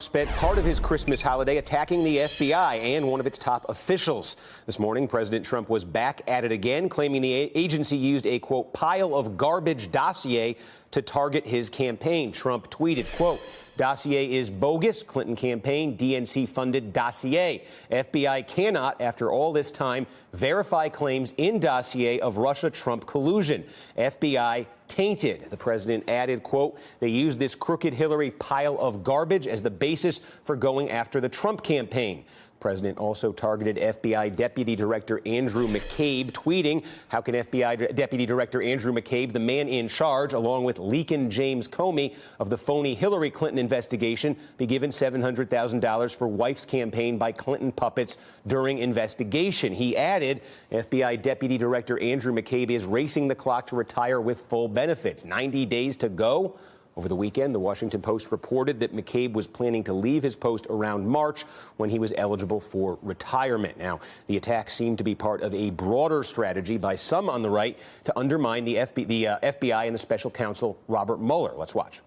Spent part of his Christmas holiday attacking the FBI and one of its top officials. This morning, President Trump was back at it again, claiming the agency used a, quote, pile of garbage dossier to target his campaign. Trump tweeted, quote, dossier is bogus. Clinton campaign, DNC-funded dossier. FBI cannot, after all this time, verify claims in dossier of Russia-Trump collusion. FBI tainted. The president added, quote, they used this crooked Hillary pile of garbage as the basis for going after the Trump campaign. The president also targeted FBI Deputy Director Andrew McCabe, tweeting, how can FBI Deputy Director Andrew McCabe, the man in charge, along with Leakin James Comey of the phony Hillary Clinton investigation, be given $700,000 for wife's campaign by Clinton puppets during investigation? He added, FBI Deputy Director Andrew McCabe is racing the clock to retire with full benefits. 90 days to go. Over the weekend, the Washington Post reported that McCabe was planning to leave his post around March when he was eligible for retirement. Now, the attack seemed to be part of a broader strategy by some on the right to undermine the FBI and the special counsel Robert Mueller. Let's watch.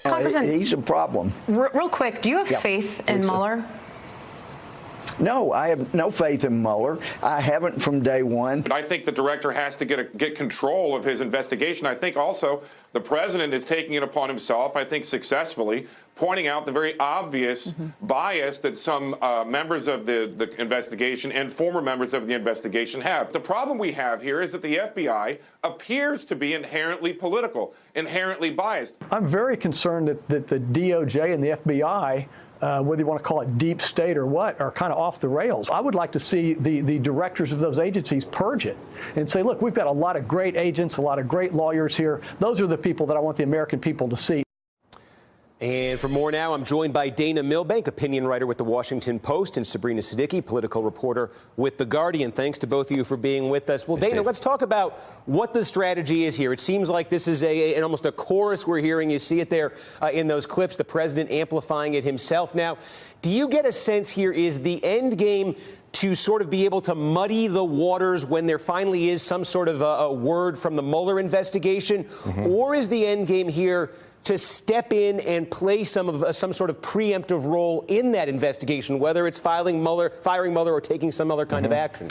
Congressman, he's a problem. Real quick, do you have faith in Mueller? No, I have no faith in Mueller. I haven't from day one. But I think the director has to get control of his investigation. I think also the president is taking it upon himself, I think successfully, pointing out the very obvious bias that some members of the investigation and former members of the investigation have. The problem we have here is that the FBI appears to be inherently political, inherently biased. I'm very concerned that the DOJ and the FBI, whether you want to call it deep state or what, are kind of off the rails. I would like to see the directors of those agencies purge it and say, look, we've got a lot of great agents, a lot of great lawyers here. Those are the people that I want the American people to see. And for more now, I'm joined by Dana Milbank, opinion writer with The Washington Post, and Sabrina Siddiqui, political reporter with The Guardian. Thanks to both of you for being with us. Well, Dana, let's talk about what the strategy is here. It seems like this is almost a chorus we're hearing. You see it there in those clips, the president amplifying it himself. Now, do you get a sense here is the end game to sort of be able to muddy the waters when there finally is some sort of a word from the Mueller investigation? Or is the end game here to step in and play some sort of preemptive role in that investigation, whether it's firing Mueller or taking some other kind of action?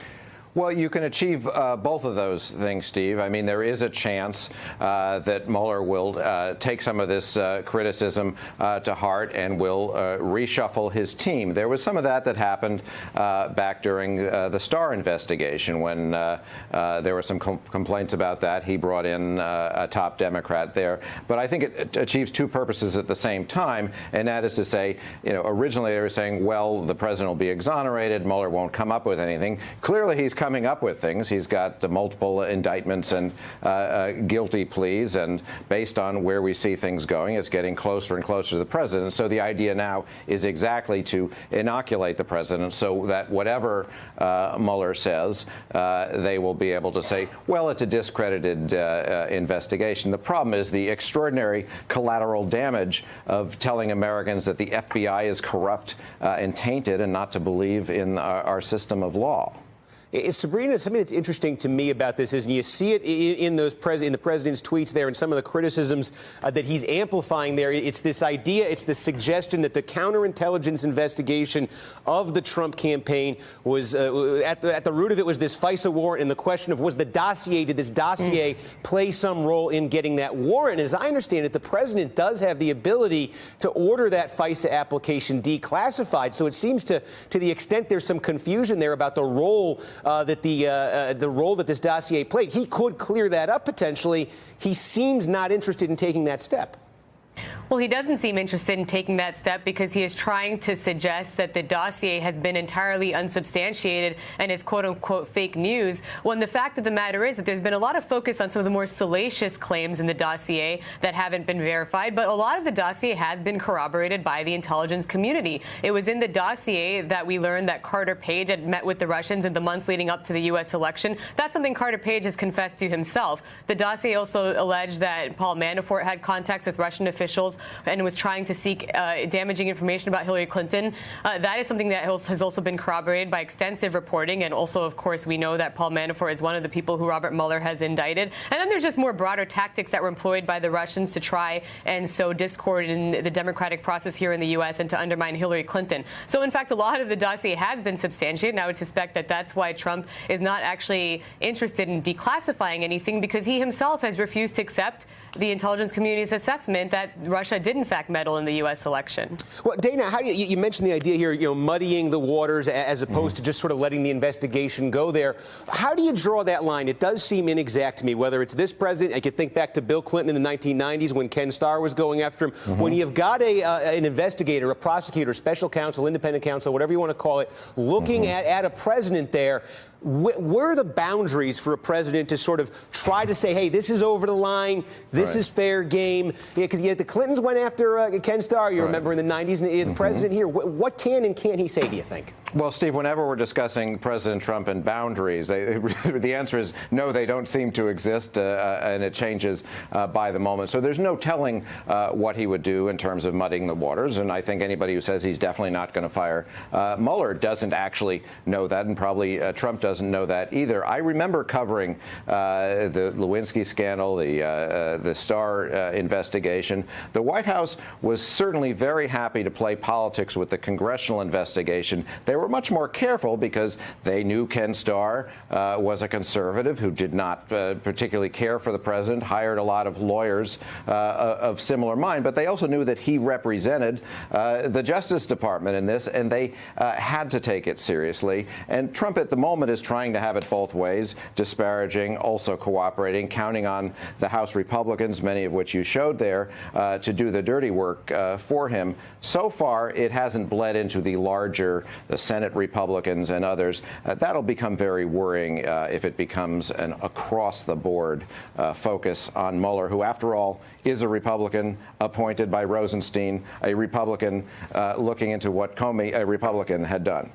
Well, you can achieve both of those things, Steve. I mean, there is a chance that Mueller will take some of this criticism to heart and will reshuffle his team. There was some of that happened back during the Starr investigation when there were some complaints about that. He brought in a top Democrat there. But I think it achieves two purposes at the same time, and that is to say, originally they were saying, well, the president will be exonerated, Mueller won't come up with anything. Clearly, he's coming up with things. He's got multiple indictments and guilty pleas, and based on where we see things going, it's getting closer and closer to the president. So the idea now is exactly to inoculate the president so that whatever Mueller says, they will be able to say, well, it's a discredited investigation. The problem is the extraordinary collateral damage of telling Americans that the FBI is corrupt and tainted and not to believe in our system of law. Sabrina, something that's interesting to me about this is, and you see it in the president's tweets there and some of the criticisms that he's amplifying there. It's this idea, it's the suggestion that the counterintelligence investigation of the Trump campaign was at the root of it was this FISA warrant, and the question of did this dossier play some role in getting that warrant? As I understand it, the president does have the ability to order that FISA application declassified. So it seems to the extent there's some confusion there about the role the role that this dossier played, he could clear that up potentially. He seems not interested in taking that step. Well, he doesn't seem interested in taking that step because he is trying to suggest that the dossier has been entirely unsubstantiated and is quote-unquote fake news, when the fact of the matter is that there's been a lot of focus on some of the more salacious claims in the dossier that haven't been verified, but a lot of the dossier has been corroborated by the intelligence community. It was in the dossier that we learned that Carter Page had met with the Russians in the months leading up to the U.S. election. That's something Carter Page has confessed to himself. The dossier also alleged that Paul Manafort had contacts with Russian officials emails and was trying to seek damaging information about Hillary Clinton. That is something that has also been corroborated by extensive reporting. And also, of course, we know that Paul Manafort is one of the people who Robert Mueller has indicted. And then there's just more broader tactics that were employed by the Russians to try and sow discord in the democratic process here in the U.S. and to undermine Hillary Clinton. So, in fact, a lot of the dossier has been substantiated, and I would suspect that that's why Trump is not actually interested in declassifying anything, because he himself has refused to accept the intelligence community's assessment that Russia did, in fact, meddle in the U.S. election. Well, Dana, how do you mentioned the idea here, muddying the waters as opposed to just sort of letting the investigation go there. How do you draw that line? It does seem inexact to me, whether it's this president. I could think back to Bill Clinton in the 1990s when Ken Starr was going after him. When you've got an investigator, a prosecutor, special counsel, independent counsel, whatever you want to call it, looking at a president there, where are the boundaries for a president to sort of try to say, hey, this is over the line, this is fair game? Because the Clintons went after Ken Starr, you remember, in the 90s, and the president here. What can and can't he say, do you think? Well, Steve, whenever we're discussing President Trump and boundaries, the answer is no, they don't seem to exist, and it changes by the moment. So there's no telling what he would do in terms of muddying the waters, and I think anybody who says he's definitely not going to fire Mueller doesn't actually know that, and probably Trump doesn't know that either. I remember covering the Lewinsky scandal, the Starr investigation. The White House was certainly very happy to play politics with the congressional investigation. They were much more careful because they knew Ken Starr was a conservative who did not particularly care for the president, hired a lot of lawyers of similar mind, but they also knew that he represented the Justice Department in this, and they had to take it seriously. And Trump at the moment is trying to have it both ways, disparaging, also cooperating, counting on the House Republicans, many of which you showed there, to do the dirty work for him. So far, it hasn't bled into the Senate Republicans and others. That'll become very worrying if it becomes an across-the-board focus on Mueller, who, after all, is a Republican appointed by Rosenstein, a Republican looking into what Comey, a Republican, had done.